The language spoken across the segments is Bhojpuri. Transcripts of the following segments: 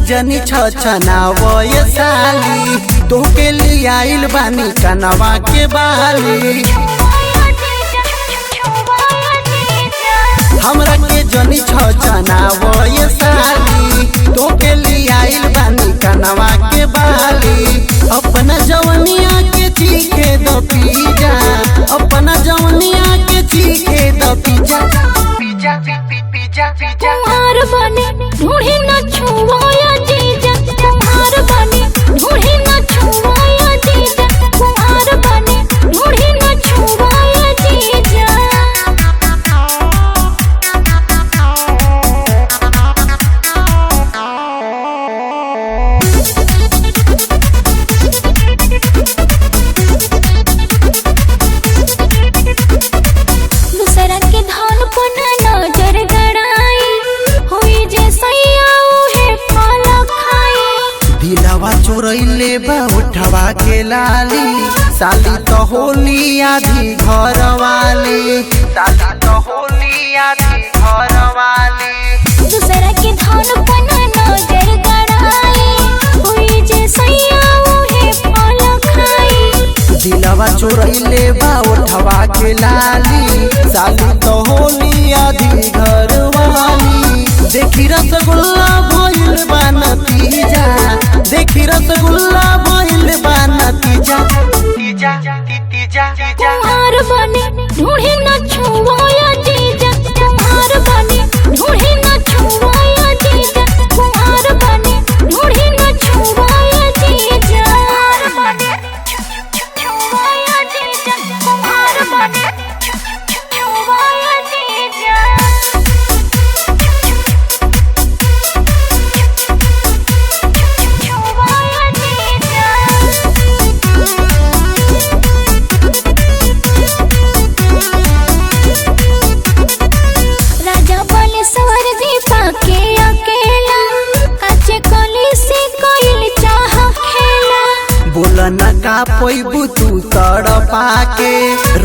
जनी छछनावय साली तोके लिए आइल बानी कनवा के बाली। हमरा के जनी छछनावय साली तोके लिए आइल बानी कनवा के बाली। अपना जवनिया के चीखे द पीजा, अपना जवनिया के चीखे द पीजा। तुम्हार बने ढूंढी न छुआया जीजा, तुम्हार बने ढूंढी न छुआया जीजा, तुम्हार बने ढूंढी न छुआया जीजा। दूसरा के धन पर नजर गड़ाई होई जे सैया उहे फल खाई। दिलवा चोरैले बा उठवा के लाली साली तो होली आधी घर वाली, साली तो होली आधी घर वाली। दूसरा के धन पर नजर गड़ाई होई जे सैया उहे फल खाई। दिलवा चोरैले बा उठवा के लाली साली तो होली आधी घर वाली। देखी रसगुल्ला भइल बा नतीजा, देखी रसगुल्ला भइल बा नतीजा। तुम्हार बने ढूंढी न छुआया जीजा, तुम्हार बने ढूंढी न छुआया जीजा, तुम्हार बने ढूंढी न छुआया जीजा। तुम्हार बने छुआया जीजा, तुम्हार बने छुआया जीजा। राजा बोले सवर दीपा के अकेला काचे कली से कोइल चाह खेला। बोला न का पैबू तू तड़पा के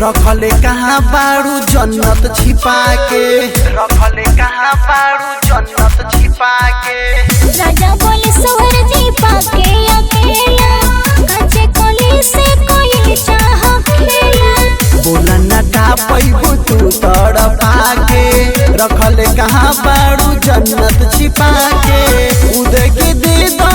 रखले कहाँ बारू जन्नत छिपा के, रखले कहाँ बारू जन्नत छिपा के। राजा बोले सवर दीपा के अकेला काचे कली से कोइल चाह खेला। बोला न का पैबू तू तड़पा के रखले कहाँ बारू जन्नत छिपा के। उदय के दे दो